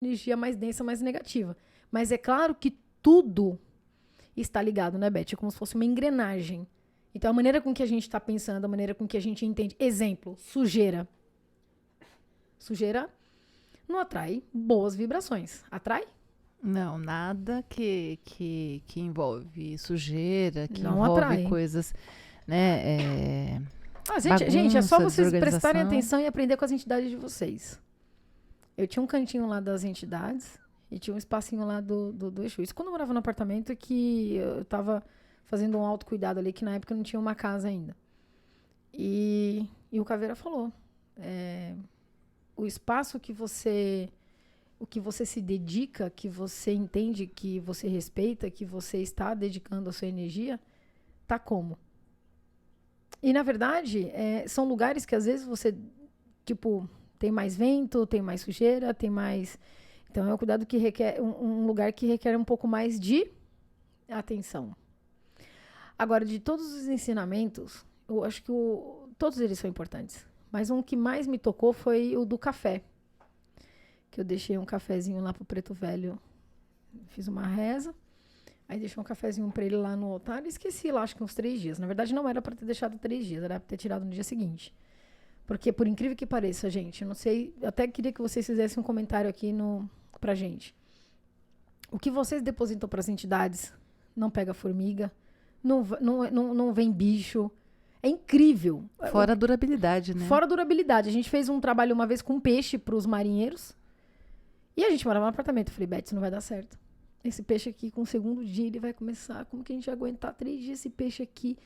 energia mais densa, mais negativa. Mas é claro que tudo está ligado, né, Beth? É como se fosse uma engrenagem. Então, a maneira com que a gente está pensando, a maneira com que a gente entende. Exemplo, sujeira. Sujeira não atrai boas vibrações. Atrai? Não, nada que envolve sujeira, que Não envolve atrai. coisas, né? Gente, é só bagunça, vocês prestarem desorganização. atenção e aprender com as entidades de vocês. Eu tinha um cantinho lá das entidades e tinha um espacinho lá do Exu. Isso quando eu morava no apartamento, que eu tava fazendo um autocuidado ali, que na época eu não tinha uma casa ainda. E o Caveira falou, o espaço que você... O que você se dedica, que você entende, que você respeita, que você está dedicando a sua energia, tá como? E, na verdade, são lugares que, às vezes, você, tipo, tem mais vento, tem mais sujeira, tem mais... Então, é um cuidado que requer... Um lugar que requer um pouco mais de atenção. Agora, de todos os ensinamentos, eu acho que todos eles são importantes. Mas um que mais me tocou foi o do café. Que eu deixei um cafezinho lá pro Preto Velho. Fiz uma reza. Aí deixei um cafezinho pra ele lá no altar e esqueci lá, acho que uns 3 dias. Na verdade, não era pra ter deixado 3 dias, era pra ter tirado no dia seguinte. Porque, por incrível que pareça, gente, eu não sei, eu até queria que vocês fizessem um comentário aqui pra gente. O que vocês depositam pras entidades não pega formiga, não vem bicho. É incrível. Fora a durabilidade, né? Fora a durabilidade. A gente fez um trabalho uma vez com peixe pros marinheiros. E a gente morava no apartamento. Eu falei, Beth, isso não vai dar certo. Esse peixe aqui, com o segundo dia, ele vai começar. Como que a gente vai aguentar 3 dias esse peixe aqui?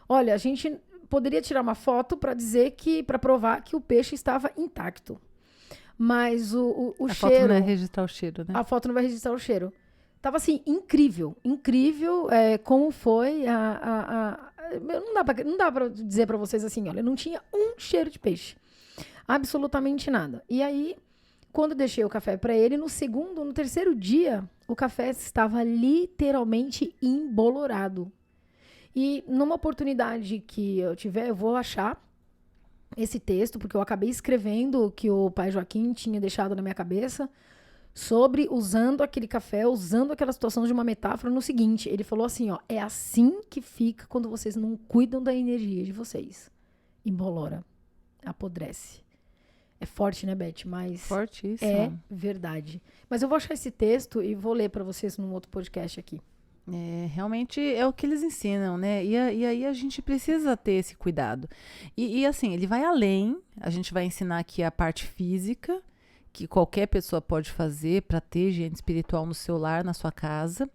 Olha, a gente poderia tirar uma foto para dizer que, para provar que o peixe estava intacto. Mas o A cheiro... foto não vai registrar o cheiro, né? A foto não vai registrar o cheiro. Tava assim, incrível. Incrível como foi não dá pra dizer pra vocês assim, olha, não tinha um cheiro de peixe. Absolutamente nada. E aí, quando eu deixei o café pra ele, no terceiro dia, o café estava literalmente embolorado. E numa oportunidade que eu tiver, eu vou achar esse texto, porque eu acabei escrevendo o que o pai Joaquim tinha deixado na minha cabeça, sobre usando aquele café, usando aquela situação de uma metáfora no seguinte. Ele falou assim, ó, é assim que fica quando vocês não cuidam da energia de vocês. Embolora, apodrece. É forte, né, Beth? Mas Fortíssimo. é verdade. Mas eu vou achar esse texto e vou ler para vocês num outro podcast aqui. Realmente é o que eles ensinam, né? E aí a gente precisa ter esse cuidado. E assim, ele vai além. A gente vai ensinar aqui a parte física, que qualquer pessoa pode fazer para ter higiene espiritual no seu lar, na sua casa.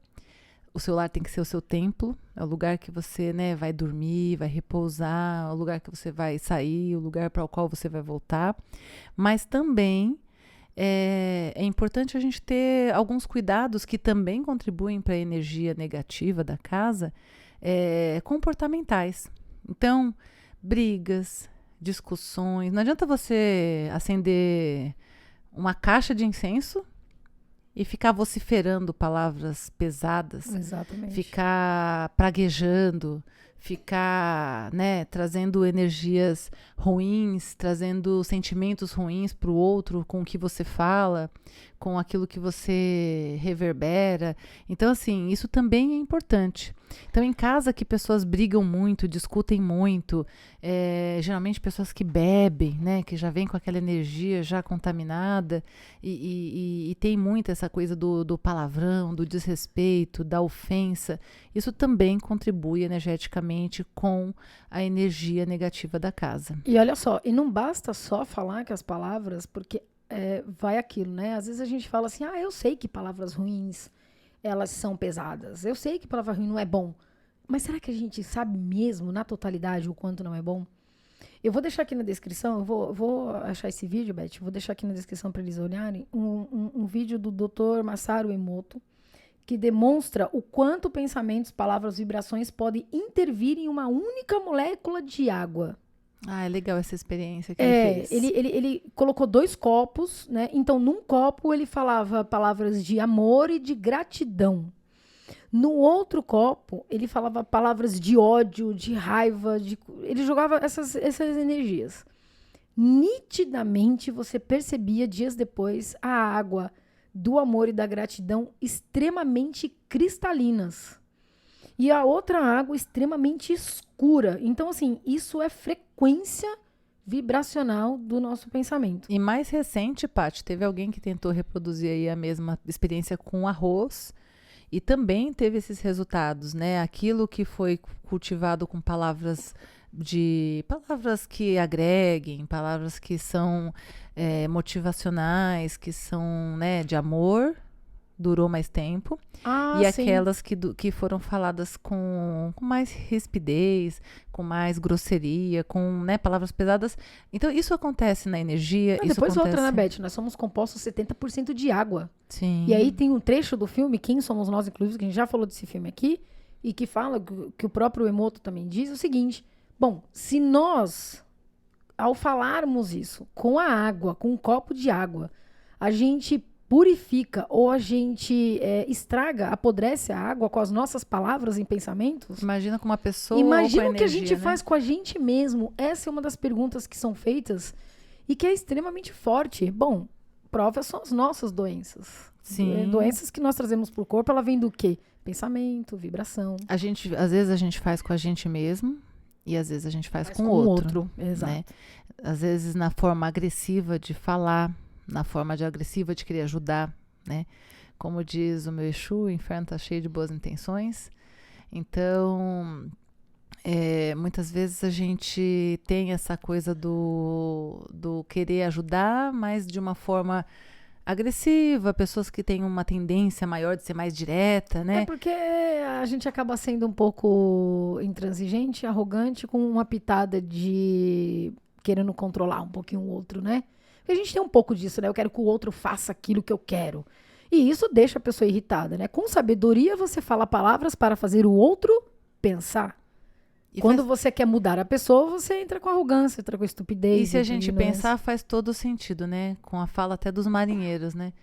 O seu lar tem que ser o seu templo, é o lugar que você, né, vai dormir, vai repousar, o lugar que você vai sair, o lugar para o qual você vai voltar. Mas também é importante a gente ter alguns cuidados que também contribuem para a energia negativa da casa, comportamentais. Então, brigas, discussões. Não adianta você acender uma caixa de incenso e ficar vociferando palavras pesadas. Exatamente. Ficar praguejando, ficar, né, trazendo energias ruins, trazendo sentimentos ruins para o outro com o que você fala, com aquilo que você reverbera. Então, assim, isso também é importante. Então, em casa que pessoas brigam muito, discutem muito, geralmente pessoas que bebem, né, que já vêm com aquela energia já contaminada e tem muito essa coisa do palavrão, do desrespeito, da ofensa. Isso também contribui energeticamente com a energia negativa da casa. E olha só, e não basta só falar que as palavras, porque vai aquilo, né? Às vezes a gente fala assim, eu sei que palavras ruins, elas são pesadas. Eu sei que palavra ruim não é bom. Mas será que a gente sabe mesmo, na totalidade, o quanto não é bom? Eu vou deixar aqui na descrição, eu vou achar esse vídeo, Beth, vou deixar aqui na descrição para eles olharem, um vídeo do Dr. Masaru Emoto, que demonstra o quanto pensamentos, palavras, vibrações podem intervir em uma única molécula de água. É legal essa experiência que ele fez. Ele colocou 2 copos, né? Então, num copo ele falava palavras de amor e de gratidão. No outro copo, ele falava palavras de ódio, de raiva, ele jogava essas energias. Nitidamente, você percebia dias depois a água do amor e da gratidão extremamente cristalinas. E a outra água extremamente escura. Então, assim, isso é frequência vibracional do nosso pensamento. E mais recente, Paty, teve alguém que tentou reproduzir aí a mesma experiência com arroz e também teve esses resultados, né? Aquilo que foi cultivado com palavras que agreguem, palavras que são motivacionais, que são, né, de amor, durou mais tempo. E sim. aquelas que foram faladas com mais rispidez, com mais grosseria, com, né, palavras pesadas. Então, isso acontece na energia. Isso Depois acontece... outra, né, Beth? Nós somos compostos 70% de água. Sim. E aí tem um trecho do filme, Quem Somos Nós, inclusive, que a gente já falou desse filme aqui, e que fala, que o próprio Emoto também diz, o seguinte: bom, se nós, ao falarmos isso com a água, com um copo de água, a gente purifica ou a gente estraga, apodrece a água com as nossas palavras e pensamentos. Imagina com uma pessoa. Imagina ou com o que a gente energia, faz com a gente mesmo. Essa é uma das perguntas que são feitas e que é extremamente forte. Bom, provas são as nossas doenças. Sim. Doenças que nós trazemos pro corpo, ela vem do quê? Pensamento, vibração. Às vezes a gente faz com a gente mesmo e às vezes a gente faz com o outro. Exato. Né? Às vezes na forma agressiva de falar, na forma agressiva de querer ajudar, né? Como diz o meu Exu, o inferno tá cheio de boas intenções. Então, muitas vezes a gente tem essa coisa do querer ajudar, mas de uma forma agressiva, pessoas que têm uma tendência maior de ser mais direta, né? É porque a gente acaba sendo um pouco intransigente, arrogante, com uma pitada de querendo controlar um pouquinho o outro, né? Porque a gente tem um pouco disso, né? Eu quero que o outro faça aquilo que eu quero. E isso deixa a pessoa irritada, né? Com sabedoria, você fala palavras para fazer o outro pensar. E quando você quer mudar a pessoa, você entra com arrogância, entra com estupidez. E se a gente pensar, faz todo sentido, né? Com a fala até dos marinheiros, né?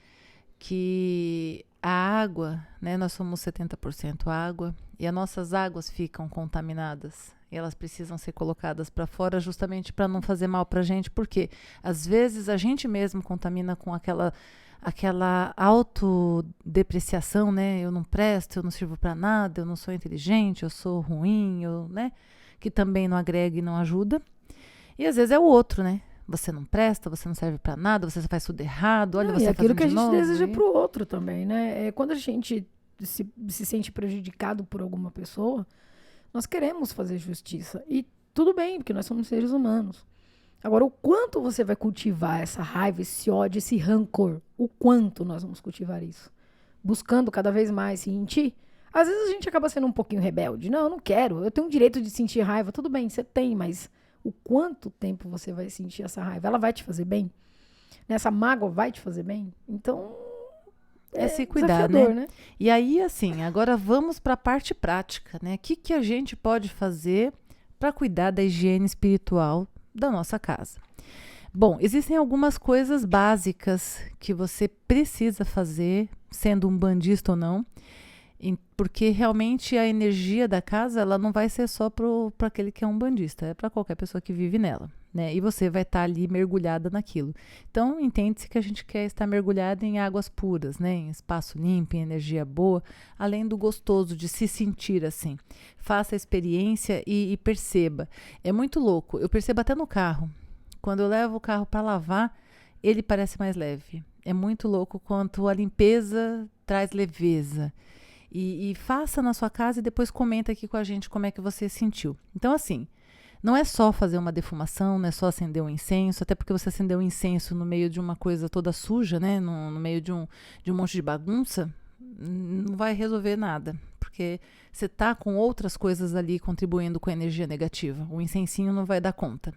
Que a água, né? Nós somos 70% água e as nossas águas ficam contaminadas. E elas precisam ser colocadas para fora justamente para não fazer mal para a gente, porque às vezes a gente mesmo contamina com aquela autodepreciação, né? Eu não presto, eu não sirvo para nada, eu não sou inteligente, eu sou ruim, né? Que também não agrega e não ajuda. E às vezes é o outro, né? Você não presta, você não serve para nada, você faz tudo errado, olha você aquilo fazendo que a de gente novo, deseja para o outro também, né? Quando a gente se sente prejudicado por alguma pessoa, nós queremos fazer justiça. E tudo bem, porque nós somos seres humanos. Agora, o quanto você vai cultivar essa raiva, esse ódio, esse rancor? O quanto nós vamos cultivar isso? Buscando cada vez mais sentir? Às vezes a gente acaba sendo um pouquinho rebelde. Não, eu não quero. Eu tenho o direito de sentir raiva. Tudo bem, você tem, mas o quanto tempo você vai sentir essa raiva? Ela vai te fazer bem? Essa mágoa vai te fazer bem? Então, é se cuidar, né? E aí, assim, agora vamos para a parte prática, né? O que a gente pode fazer para cuidar da higiene espiritual da nossa casa? Bom, existem algumas coisas básicas que você precisa fazer, sendo um bandista ou não, porque realmente a energia da casa, ela não vai ser só para aquele que é um bandista, é para qualquer pessoa que vive nela, né? E você vai estar ali mergulhada naquilo. Então, entende-se que a gente quer estar mergulhada em águas puras, né? Em espaço limpo, em energia boa, além do gostoso de se sentir assim. Faça a experiência e perceba. É muito louco. Eu percebo até no carro. Quando eu levo o carro para lavar, ele parece mais leve. É muito louco quanto a limpeza traz leveza. E faça na sua casa e depois comenta aqui com a gente como é que você sentiu. Então, assim, não é só fazer uma defumação, não é só acender um incenso, até porque você acender um incenso no meio de uma coisa toda suja, né? No meio de um monte de bagunça, não vai resolver nada. Porque você está com outras coisas ali contribuindo com a energia negativa. O incensinho não vai dar conta.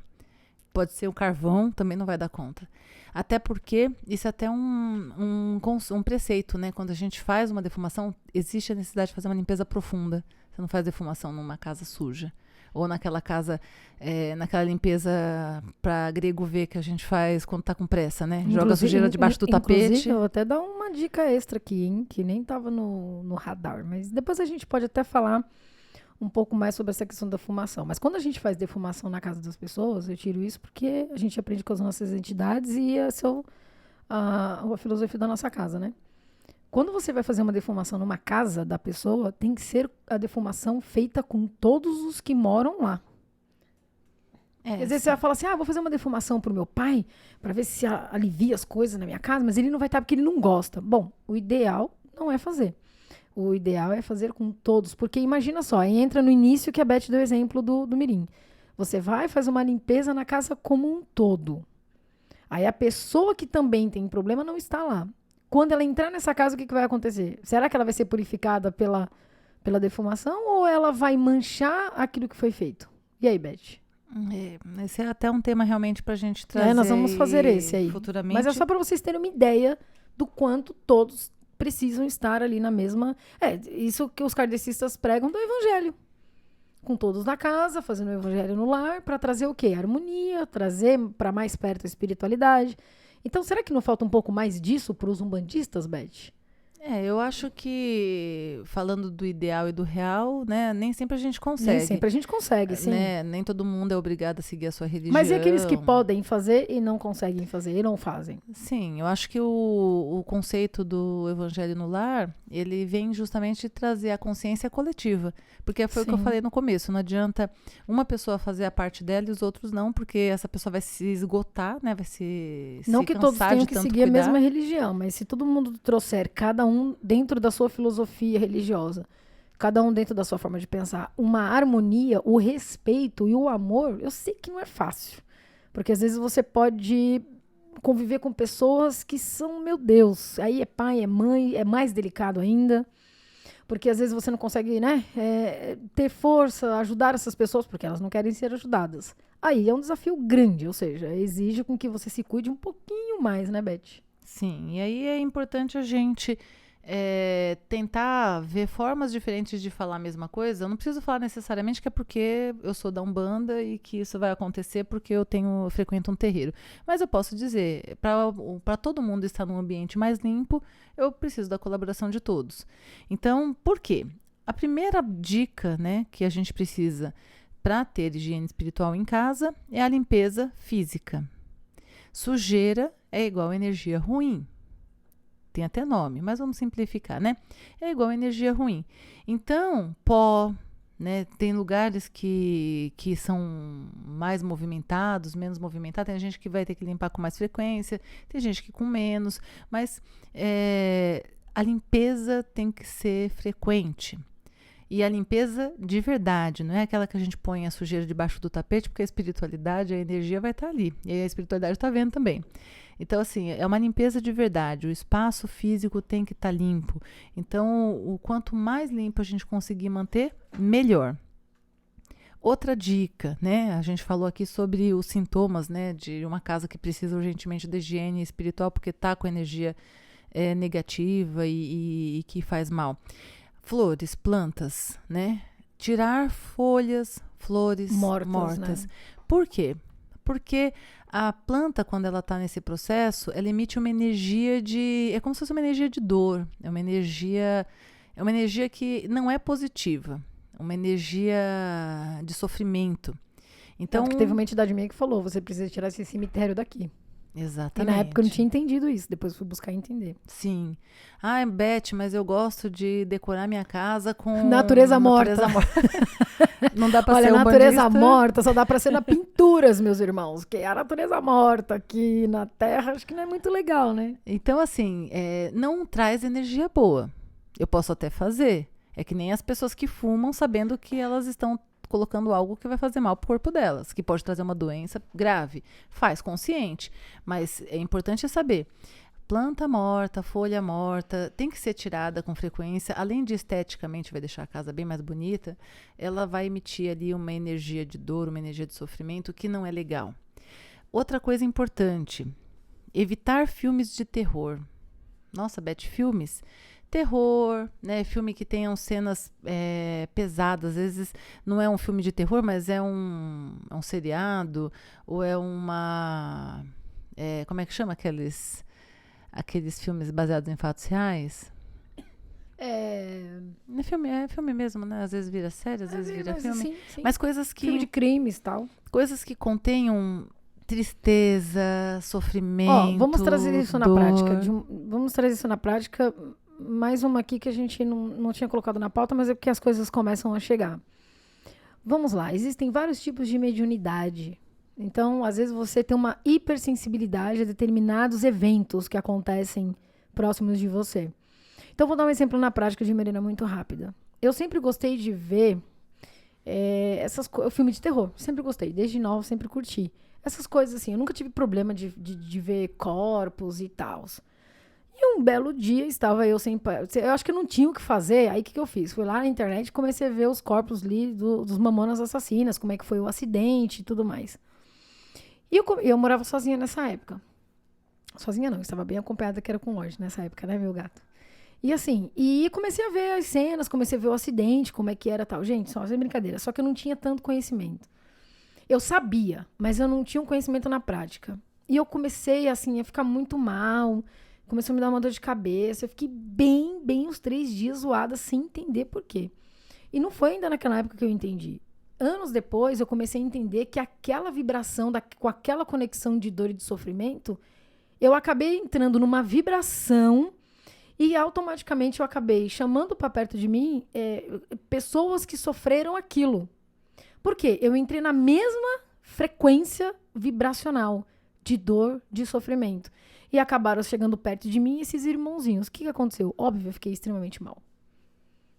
Pode ser o carvão, também não vai dar conta. Até porque isso é até um preceito, né? Quando a gente faz uma defumação, existe a necessidade de fazer uma limpeza profunda. Você não faz defumação numa casa suja. Ou naquela casa, naquela limpeza para grego ver que a gente faz quando tá com pressa, né? Joga a sujeira debaixo do tapete. Inclusive, eu vou até dar uma dica extra aqui, hein? Que nem tava no radar. Mas depois a gente pode até falar um pouco mais sobre essa questão da defumação. Mas quando a gente faz defumação na casa das pessoas, eu tiro isso porque a gente aprende com as nossas entidades e a filosofia da nossa casa, né? Quando você vai fazer uma defumação numa casa da pessoa, tem que ser a defumação feita com todos os que moram lá. Às vezes você vai falar assim, vou fazer uma defumação pro meu pai, para ver se alivia as coisas na minha casa, mas ele não vai estar porque ele não gosta. Bom, o ideal não é fazer. O ideal é fazer com todos, porque imagina só, aí entra no início que a Beth deu exemplo do mirim. Você vai e faz uma limpeza na casa como um todo. Aí a pessoa que também tem problema não está lá. Quando ela entrar nessa casa, o que vai acontecer? Será que ela vai ser purificada pela defumação ou ela vai manchar aquilo que foi feito? E aí, Beth? Esse é até um tema realmente para a gente trazer. Nós vamos fazer esse aí. Futuramente. Mas é só para vocês terem uma ideia do quanto todos precisam estar ali na mesma... isso que os kardecistas pregam do evangelho. Com todos na casa, fazendo o evangelho no lar, para trazer o quê? Harmonia, trazer para mais perto a espiritualidade. Então, será que não falta um pouco mais disso para os umbandistas, Beth? Eu acho que, falando do ideal e do real, né, nem sempre a gente consegue. Nem sempre a gente consegue, sim. Né? Nem todo mundo é obrigado a seguir a sua religião. Mas e aqueles que podem fazer e não conseguem fazer, e não fazem? Sim, eu acho que o conceito do evangelho no lar, ele vem justamente trazer a consciência coletiva. Porque foi o que eu falei no começo, não adianta uma pessoa fazer a parte dela e os outros não, porque essa pessoa vai se esgotar, né? Vai se não que todos tenham que seguir cuidar. A mesma religião, mas se todo mundo trouxer, cada um dentro da sua filosofia religiosa, cada um dentro da sua forma de pensar, uma harmonia, o respeito e o amor, eu sei que não é fácil. Porque às vezes você pode conviver com pessoas que são, meu Deus, aí é pai, é mãe, é mais delicado ainda. Porque às vezes você não consegue, né, ter força, ajudar essas pessoas, porque elas não querem ser ajudadas. Aí é um desafio grande, ou seja, exige com que você se cuide um pouquinho mais, né, Beth? Sim, e aí é importante a gente tentar ver formas diferentes de falar a mesma coisa. Eu não preciso falar necessariamente que é porque eu sou da Umbanda e que isso vai acontecer porque eu frequento um terreiro. Mas eu posso dizer, para todo mundo estar num ambiente mais limpo, eu preciso da colaboração de todos. Então, por quê? A primeira dica, né, que a gente precisa para ter higiene espiritual em casa é a limpeza física. Sujeira é igual a energia ruim. Tem até nome, mas vamos simplificar, né? É igual a energia ruim. Então, pó, né? Tem lugares que são mais movimentados, menos movimentados. Tem gente que vai ter que limpar com mais frequência, tem gente que com menos. Mas a limpeza tem que ser frequente. E a limpeza de verdade, não é aquela que a gente põe a sujeira debaixo do tapete, porque a espiritualidade, a energia vai estar ali. E a espiritualidade está vendo também. Então, assim, é uma limpeza de verdade. O espaço físico tem que estar limpo. Então, o quanto mais limpo a gente conseguir manter, melhor. Outra dica, né? A gente falou aqui sobre os sintomas, né? De uma casa que precisa urgentemente de higiene espiritual porque está com energia negativa e que faz mal. Flores, plantas, né? Tirar folhas, flores mortas. Né? Por quê? Porque a planta, quando ela está nesse processo, ela emite uma energia é como se fosse uma energia de dor. É uma energia que não é positiva. Uma energia de sofrimento. Então, porque teve uma entidade minha que falou, você precisa tirar esse cemitério daqui. Exatamente. E na época eu não tinha entendido isso, depois fui buscar entender. Sim. Beth, mas eu gosto de decorar minha casa com... Natureza morta. Não dá pra ser um natureza bandista. morta só dá pra ser na pinturas, meus irmãos. Que a natureza morta aqui na Terra, acho que não é muito legal, né? Então, assim, não traz energia boa. Eu posso até fazer. É que nem as pessoas que fumam sabendo que elas estão colocando algo que vai fazer mal pro corpo delas, que pode trazer uma doença grave. Faz consciente, mas é importante saber. Planta morta, folha morta, tem que ser tirada com frequência. Além de esteticamente vai deixar a casa bem mais bonita, ela vai emitir ali uma energia de dor, uma energia de sofrimento que não é legal. Outra coisa importante, evitar filmes de terror. Nossa, Beth, filmes... terror, né? Filme que tenham cenas pesadas. Às vezes não é um filme de terror, mas é um seriado ou é uma... como é que chama aqueles filmes baseados em fatos reais? É filme mesmo, né? Às vezes vira série, às vezes vira filme. Sim. Mas coisas que... Filme de crimes e tal. Coisas que contenham tristeza, sofrimento, vamos trazer isso na prática. Vamos trazer isso na prática... mais uma aqui que a gente não tinha colocado na pauta, mas é porque as coisas começam a chegar. Vamos lá, existem vários tipos de mediunidade. Então, às vezes você tem uma hipersensibilidade a determinados eventos que acontecem próximos de você. Então, vou dar um exemplo na prática de maneira muito rápida. Eu sempre gostei de ver filme de terror. Sempre gostei. Desde nova, sempre curti. Essas coisas assim, eu nunca tive problema de ver corpos e tal. E um belo dia estava eu sem... Eu acho que eu não tinha o que fazer. Aí o que eu fiz? Fui lá na internet e comecei a ver os corpos ali dos mamonas assassinas, como é que foi o acidente e tudo mais. E eu morava sozinha nessa época. Sozinha não, eu estava bem acompanhada, que era com o Lorde nessa época, né, meu gato? E assim, comecei a ver as cenas, comecei a ver o acidente, como é que era tal. Gente, só sem brincadeira, só que eu não tinha tanto conhecimento. Eu sabia, mas eu não tinha um conhecimento na prática. E eu comecei, assim, a ficar muito mal, começou a me dar uma dor de cabeça, eu fiquei bem uns 3 dias zoada, sem entender por quê. E não foi ainda naquela época que eu entendi. Anos depois, eu comecei a entender que aquela vibração, com aquela conexão de dor e de sofrimento, eu acabei entrando numa vibração e automaticamente eu acabei chamando para perto de mim pessoas que sofreram aquilo. Por quê? Eu entrei na mesma frequência vibracional de dor, de sofrimento. E acabaram chegando perto de mim esses irmãozinhos. O que aconteceu? Óbvio, eu fiquei extremamente mal.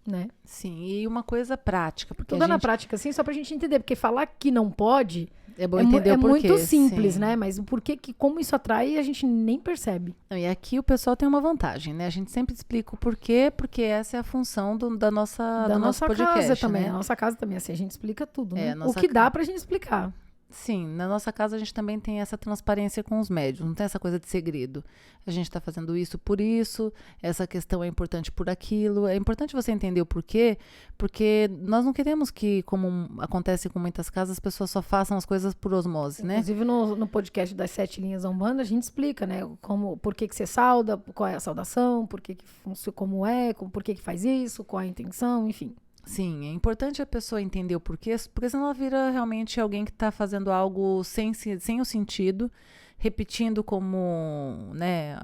Né? Sim, e uma coisa prática. Porque Tudo na prática, assim, só pra gente entender. Porque falar que não pode é bom entender o porquê, muito simples, sim. né? Mas o porquê, como isso atrai, a gente nem percebe. E aqui o pessoal tem uma vantagem, né? A gente sempre explica o porquê, porque essa é a função do nosso podcast. Casa também. Né? A nossa casa também, assim, a gente explica tudo, né? O que dá pra gente explicar. Sim, na nossa casa a gente também tem essa transparência com os médiuns, não tem essa coisa de segredo. A gente está fazendo isso por isso, essa questão é importante por aquilo. É importante você entender o porquê, porque nós não queremos que, como acontece com muitas casas, as pessoas só façam as coisas por osmose, né? Inclusive no podcast das 7 linhas da Umbanda, a gente explica, né? Por que você sauda, qual é a saudação, por que por que faz isso, qual é a intenção, enfim. Sim, é importante a pessoa entender o porquê, porque senão ela vira realmente alguém que está fazendo algo sem o sentido, repetindo como, né,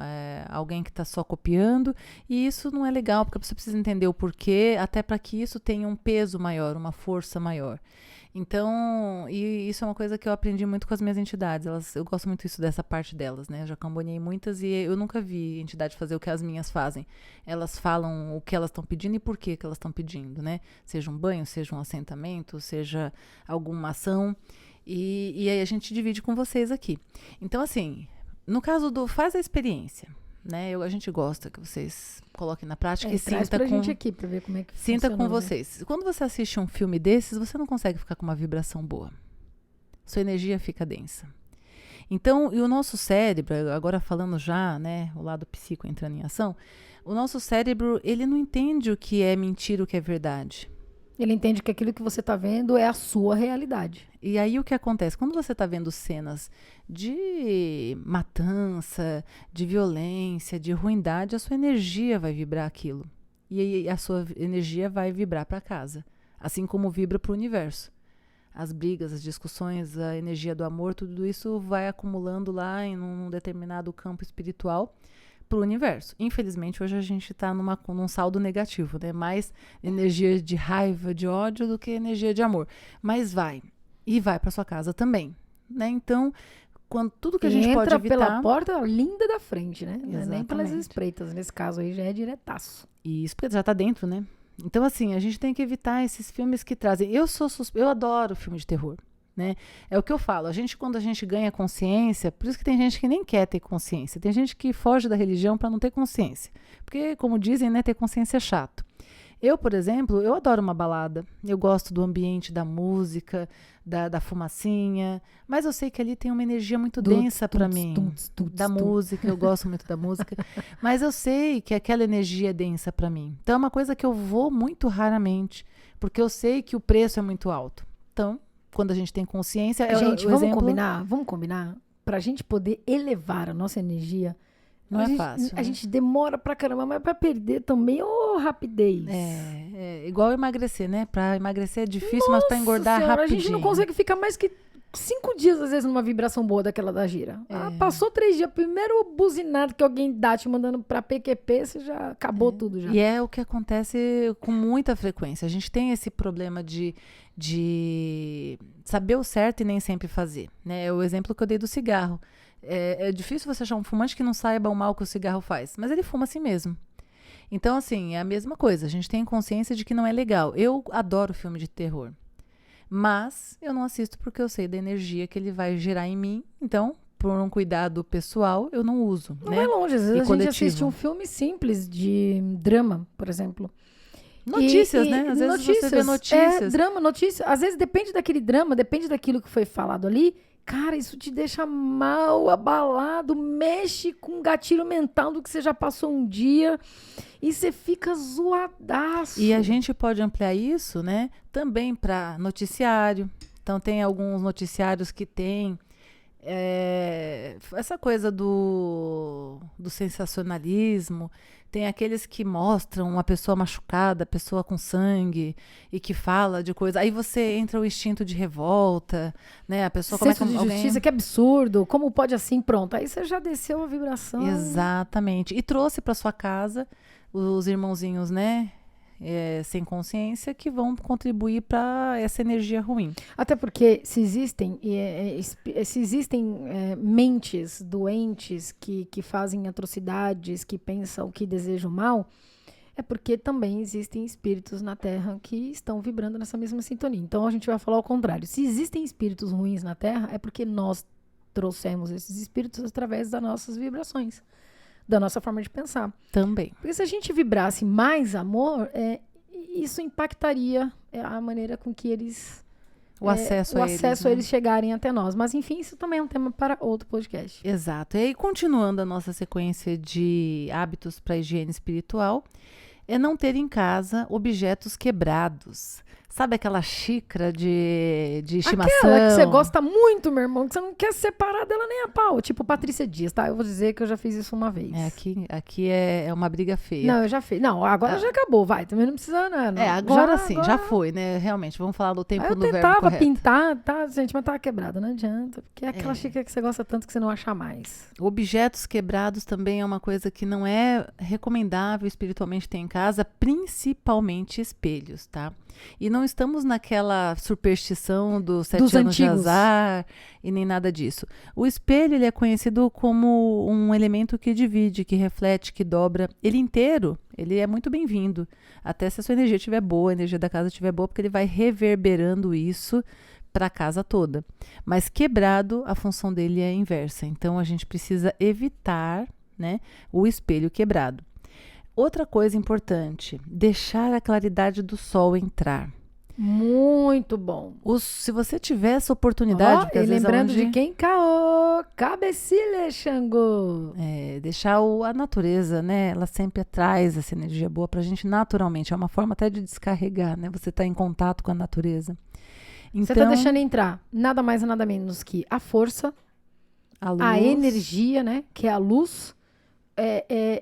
alguém que está só copiando, e isso não é legal, porque você precisa entender o porquê, até para que isso tenha um peso maior, uma força maior. Então, e isso é uma coisa que eu aprendi muito com as minhas entidades. Eu gosto muito dessa parte delas, né? Eu já camboneei muitas e eu nunca vi entidade fazer o que as minhas fazem. Elas falam o que elas estão pedindo e por que elas estão pedindo, né? Seja um banho, seja um assentamento, seja alguma ação. E aí a gente divide com vocês aqui. Então, assim, no caso faz a experiência. Né? A gente gosta que vocês coloquem na prática e sinta com... gente aqui pra ver como é que Sinta com né? vocês. Quando você assiste um filme desses, você não consegue ficar com uma vibração boa. Sua energia fica densa. Então, e o nosso cérebro, agora falando já, né, o lado psíquico entrando em ação, o nosso cérebro, ele não entende o que é mentira, o que é verdade. Ele entende que aquilo que você está vendo é a sua realidade. E aí o que acontece? Quando você está vendo cenas de matança, de violência, de ruindade, a sua energia vai vibrar aquilo. E aí a sua energia vai vibrar para casa. Assim como vibra para o universo. As brigas, as discussões, a energia do amor, tudo isso vai acumulando lá em um determinado campo espiritual para o universo. Infelizmente, hoje a gente está num saldo negativo, né? Mais energia de raiva, de ódio do que energia de amor. Mas vai. E vai para sua casa também, né? Então, tudo que a gente pode evitar... Entra pela porta linda da frente, né? Exatamente. Nem pelas espreitas. Nesse caso aí já é diretaço. Isso, porque já está dentro, né? Então, assim, a gente tem que evitar esses filmes que trazem... Eu adoro filme de terror. Né? É o que eu falo, quando a gente ganha consciência, por isso que tem gente que nem quer ter consciência, tem gente que foge da religião para não ter consciência, porque como dizem, né, ter consciência é chato. Eu, por exemplo, eu adoro uma balada, eu gosto do ambiente, da música, da fumacinha, mas eu sei que ali tem uma energia muito densa para mim, da música, eu gosto muito da música, mas eu sei que aquela energia é densa para mim, então é uma coisa que eu vou muito raramente, porque eu sei que o preço é muito alto. Então, quando a gente tem consciência... Gente, vamos combinar? Pra gente poder elevar a nossa energia... Não é fácil. A gente demora pra caramba, mas pra perder também, rapidez. É igual emagrecer, né? Pra emagrecer é difícil, mas pra engordar é rapidinho. A gente não consegue ficar mais que 5 dias, às vezes, numa vibração boa daquela da gira. Passou 3 dias, primeiro buzinado que alguém dá te mandando pra PQP, você já acabou tudo já. E é o que acontece com muita frequência. A gente tem esse problema de saber o certo e nem sempre fazer, né? É o exemplo que eu dei do cigarro. É difícil você achar um fumante que não saiba o mal que o cigarro faz, mas ele fuma assim mesmo. Então, assim, é a mesma coisa. A gente tem consciência de que não é legal. Eu adoro filme de terror. Mas eu não assisto porque eu sei da energia que ele vai gerar em mim. Então, por um cuidado pessoal, eu não uso. Não né? vai longe. Às vezes E a gente coletivo. assiste um filme simples de drama, por exemplo. Notícias, né? Às vezes você vê notícias. Drama, notícia. Às vezes depende daquele drama, depende daquilo que foi falado ali. Cara, isso te deixa mal, abalado, mexe com o gatilho mental do que você já passou um dia e você fica zoadaço. E a gente pode ampliar isso, né? Também para noticiário. Então, tem alguns noticiários que tem essa coisa do sensacionalismo. Tem aqueles que mostram uma pessoa machucada, pessoa com sangue, e que fala de coisa. Aí você entra o instinto de revolta, né? A pessoa Senso começa de justiça, que absurdo. Como pode assim? Pronto. Aí você já desceu a vibração. Exatamente. E trouxe para sua casa os irmãozinhos, né? Sem consciência, que vão contribuir para essa energia ruim. Até porque se existem mentes doentes que fazem atrocidades, que pensam, que desejam mal, é porque também existem espíritos na Terra que estão vibrando nessa mesma sintonia. Então a gente vai falar ao contrário. Se existem espíritos ruins na Terra, é porque nós trouxemos esses espíritos através das nossas vibrações, da nossa forma de pensar. Também. Porque se a gente vibrasse mais amor, isso impactaria a maneira com que eles... O acesso a eles chegarem até nós. Mas, enfim, isso também é um tema para outro podcast. Exato. E aí, continuando a nossa sequência de hábitos para a higiene espiritual, é não ter em casa objetos quebrados. Sabe aquela xícara de estimação? Aquela que você gosta muito, meu irmão, que você não quer separar dela nem a pau. Tipo Patrícia Dias, tá? Eu vou dizer que eu já fiz isso uma vez. Aqui é uma briga feia. Não, eu já fiz. Não, agora já acabou, vai. Também não precisa, né? Agora já foi, né? Realmente, vamos falar do tempo no verbo correto. Eu tentava pintar, tá, gente, mas tava quebrada, não adianta. Porque é aquela xícara que você gosta tanto que você não acha mais. Objetos quebrados também é uma coisa que não é recomendável espiritualmente ter em casa, principalmente espelhos, tá? E não estamos naquela superstição dos 7 anos antigos de azar e nem nada disso. O espelho, ele é conhecido como um elemento que divide, que reflete, que dobra. Ele inteiro, ele é muito bem-vindo. Até se a sua energia estiver boa, a energia da casa estiver boa, porque ele vai reverberando isso para a casa toda. Mas quebrado, a função dele é inversa. Então, a gente precisa evitar, né, o espelho quebrado. Outra coisa importante, deixar a claridade do sol entrar. Muito bom. Se você tiver essa oportunidade... E lembrando de quem? Caô, Cabecilha, Xangô. Deixar a natureza, né? Ela sempre traz essa energia boa pra gente naturalmente. É uma forma até de descarregar, né? Você tá em contato com a natureza. Então, você tá deixando entrar nada mais nada menos que a força, a energia, né? Que é a luz...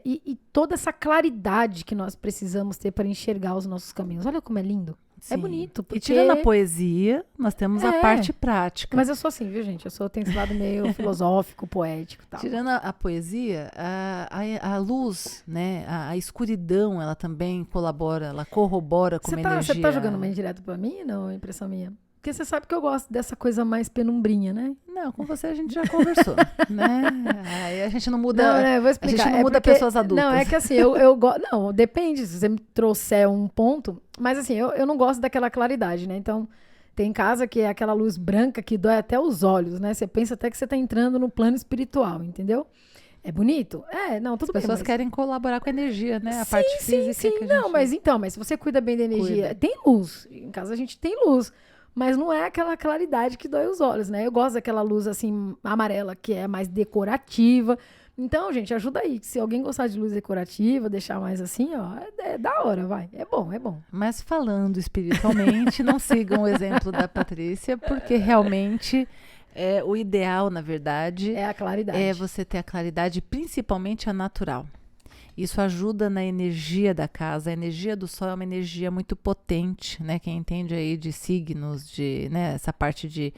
E toda essa claridade que nós precisamos ter para enxergar os nossos caminhos. Olha como é lindo. Sim. É bonito. Porque... E tirando a poesia, nós temos a parte prática. Mas eu sou assim, viu, gente? Tenho esse lado meio filosófico, poético e tal. Tirando a poesia, a luz, né? A escuridão, ela também colabora, ela corrobora com a energia. Você tá jogando mais direto para mim? Não, impressão minha. Porque você sabe que eu gosto dessa coisa mais penumbrinha, né? Não, com você a gente já conversou, né? Aí a gente não muda. Não, né? Eu vou explicar. A gente não muda pessoas adultas. Não, é que assim, eu gosto. Não, depende se você me trouxer um ponto. Mas assim, eu não gosto daquela claridade, né? Então, tem casa que é aquela luz branca que dói até os olhos, né? Você pensa até que você tá entrando no plano espiritual, entendeu? É bonito? Não, tudo bem. As pessoas querem colaborar com a energia, né? A parte física. Sim, que a gente... mas se você cuida bem da energia, tem luz. Em casa a gente tem luz. Mas não é aquela claridade que dói os olhos, né? Eu gosto daquela luz, assim, amarela, que é mais decorativa. Então, gente, ajuda aí. Se alguém gostar de luz decorativa, deixar mais assim, ó, é da hora, vai. É bom, é bom. Mas falando espiritualmente, não sigam o exemplo da Patrícia, porque realmente o ideal, na verdade... É a claridade. É você ter a claridade, principalmente a natural. Isso ajuda na energia da casa. A energia do sol é uma energia muito potente, né? Quem entende aí de signos, né? Essa parte de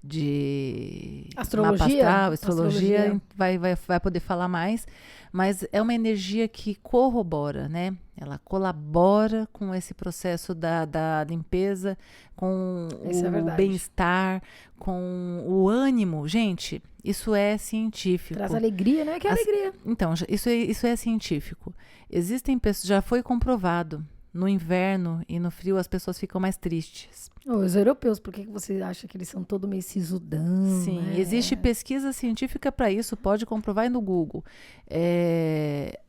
de Astrologia? mapa astral, astrologia, Astrologia. vai poder falar mais, mas é uma energia que corrobora, né? Ela colabora com esse processo da limpeza, com Isso é o verdade. bem-estar, com o ânimo. Gente, isso é científico. Traz alegria, né? Que é As- alegria. Então, isso é científico. Existem pessoas, já foi comprovado, no inverno e no frio as pessoas ficam mais tristes. Ô, os europeus, por que que você acha que eles são todo meio sisudão, Sim, né? existe pesquisa científica para isso, pode comprovar aí no Google.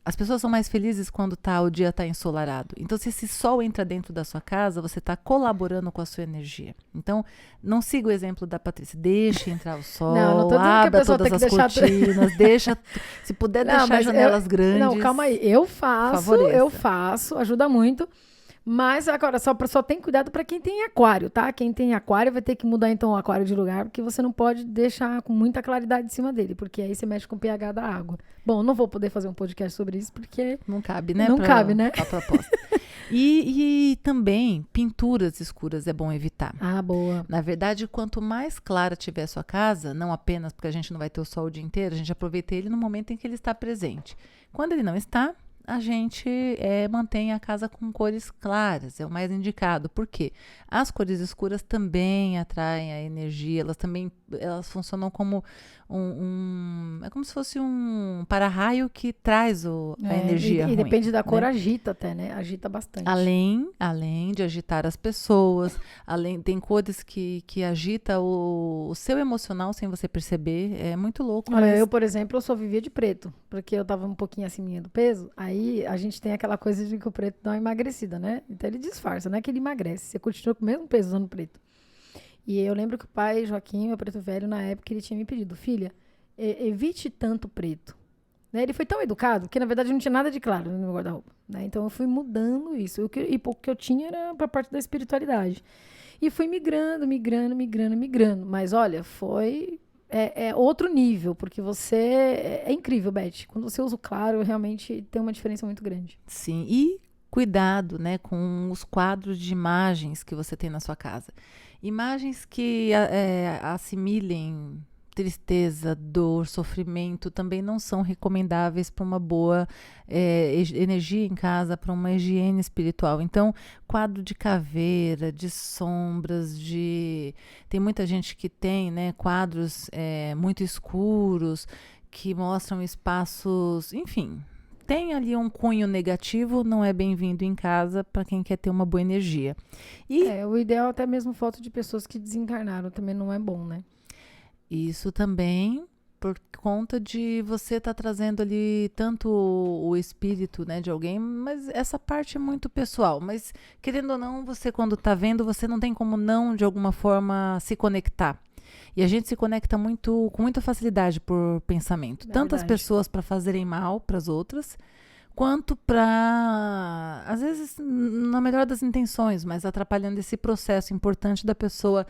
As pessoas são mais felizes quando o dia está ensolarado. Então, se esse sol entra dentro da sua casa, você está colaborando com a sua energia. Então, não siga o exemplo da Patrícia. Deixe entrar o sol, Não tô dizendo que a abra pessoa todas tem as que deixar cortinas, deixa, se puder Não, deixar mas janelas grandes. Não, calma aí. Eu Favoreça. faço, ajuda muito. Mas agora, só tem cuidado para quem tem aquário, tá? Quem tem aquário vai ter que mudar então o aquário de lugar, porque você não pode deixar com muita claridade em cima dele, porque aí você mexe com o pH da água. Bom, não vou poder fazer um podcast sobre isso, porque Não cabe, né? Não cabe, né? A proposta. E também, pinturas escuras é bom evitar. Ah, boa. Na verdade, quanto mais clara tiver a sua casa, não apenas porque a gente não vai ter o sol o dia inteiro, a gente aproveita ele no momento em que ele está presente. Quando ele não está, a gente mantém a casa com cores claras, é o mais indicado. Por quê? As cores escuras também atraem a energia, elas funcionam como é como se fosse um para-raio que traz a energia E ruim, depende da cor, né? agita até, né? Agita bastante. Além de agitar as pessoas, tem cores que agita o seu emocional sem você perceber. É muito louco. Olha, mas eu, por exemplo, eu só vivia de preto, porque eu tava um pouquinho acima do peso. Aí a gente tem aquela coisa de que o preto dá uma emagrecida, né? Então ele disfarça, não é que ele emagrece. Você continua com o mesmo peso usando preto. E eu lembro que o pai, Joaquim, meu preto velho, na época, ele tinha me pedido, filha, evite tanto preto. Né? Ele foi tão educado que, na verdade, não tinha nada de claro no meu guarda-roupa. Né? Então eu fui mudando isso. E pouco que eu tinha era pra parte da espiritualidade. E fui migrando. Mas olha, foi outro nível, porque você. É incrível, Beth. Quando você usa o claro, realmente tem uma diferença muito grande. sim, e cuidado, né, com os quadros de imagens que você tem na sua casa. Imagens que assimilem tristeza, dor, sofrimento também não são recomendáveis para uma boa energia em casa, para uma higiene espiritual. Então, quadro de caveira, de sombras, tem muita gente que tem, né, quadros muito escuros que mostram espaços, enfim. Tem ali um cunho negativo, não é bem-vindo em casa para quem quer ter uma boa energia. E O ideal até mesmo foto de pessoas que desencarnaram também não é bom, né? isso também por conta de você estar trazendo ali tanto o espírito, né, de alguém, mas essa parte é muito pessoal. Mas, querendo ou não, você quando está vendo, você não tem como não, de alguma forma, se conectar. E a gente se conecta com muita facilidade por pensamento. Tanto as Verdade. pessoas para fazerem mal para as outras, quanto para, às vezes, na melhor das intenções, mas atrapalhando esse processo importante da pessoa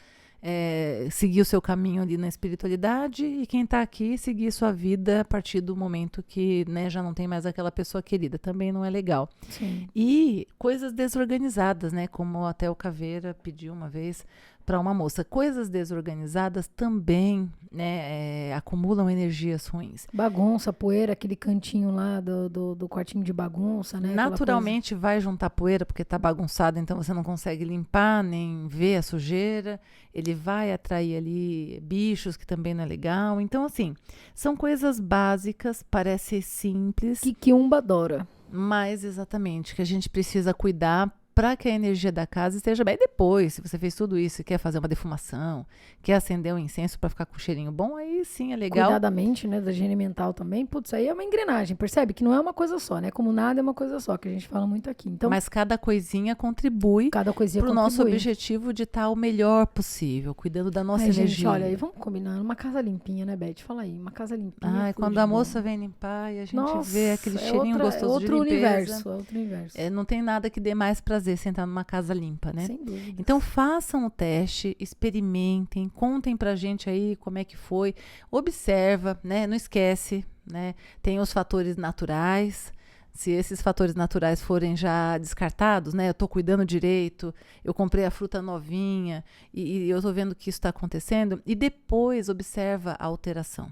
seguir o seu caminho ali na espiritualidade e quem está aqui seguir sua vida a partir do momento que, né, já não tem mais aquela pessoa querida. Também não é legal. Sim. E coisas desorganizadas, né? Como até o Caveira pediu uma vez para uma moça. Coisas desorganizadas também, né, acumulam energias ruins. Bagunça, poeira, aquele cantinho lá do quartinho de bagunça, né? Aquela Naturalmente vai juntar poeira porque está bagunçado, então você não consegue limpar nem ver a sujeira. Ele vai atrair ali bichos, que também não é legal. Então, assim, são coisas básicas, parece simples, coisa que Umba adora. mas exatamente que a gente precisa cuidar para que a energia da casa esteja bem. E depois, se você fez tudo isso e quer fazer uma defumação, quer acender um incenso para ficar com um cheirinho bom, aí sim é legal. Cuidar da mente, né? Da higiene mental também. Putz, aí é uma engrenagem, percebe? Que não é uma coisa só, né? Como nada é uma coisa só, que a gente fala muito aqui. Então, Mas cada coisinha contribui cada coisinha para o nosso contribui. objetivo de estar o melhor possível, cuidando da nossa Ai, energia. gente, olha aí, vamos combinar. Uma casa limpinha, né, Beth? Fala aí, uma casa limpinha. Ai, tudo quando de a bom. moça vem limpar e a gente Nossa, vê aquele cheirinho é gostoso outro de limpeza. universo, é outro universo. Não tem nada que dê mais prazer sentar numa casa limpa, né? Sem dúvida. Então façam o teste, experimentem, contem pra gente aí como é que foi, observa, né? Não esquece, né? Tem os fatores naturais, Se esses fatores naturais forem já descartados, né? Eu estou cuidando direito, eu comprei a fruta novinha e eu estou vendo que isso está acontecendo. E depois observa a alteração.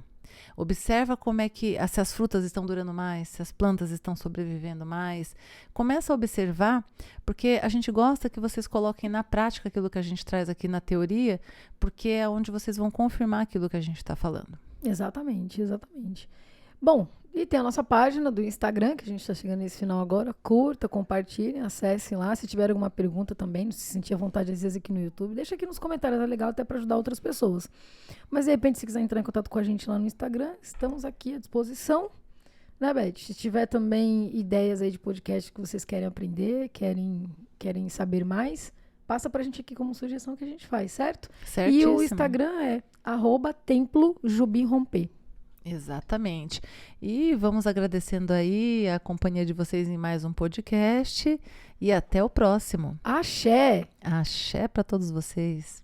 Observa como é que se as frutas estão durando mais, se as plantas estão sobrevivendo mais. Começa a observar, porque a gente gosta que vocês coloquem na prática aquilo que a gente traz aqui na teoria, porque é onde vocês vão confirmar aquilo que a gente está falando. Exatamente, exatamente. Bom, e tem a nossa página do Instagram, que a gente está chegando nesse final agora. Curta, compartilhem, acessem lá. Se tiver alguma pergunta também, se sentir à vontade, às vezes aqui no YouTube, deixa aqui nos comentários, é legal até para ajudar outras pessoas. Mas, de repente, se quiser entrar em contato com a gente lá no Instagram, estamos aqui à disposição. Né, Beth? Se tiver também ideias aí de podcast que vocês querem aprender, querem saber mais, passa pra gente aqui como sugestão que a gente faz, certo? Certíssimo. E o Instagram é @templojubirromper. Exatamente. E vamos agradecendo aí a companhia de vocês em mais um podcast e até o próximo. Axé! Axé para todos vocês.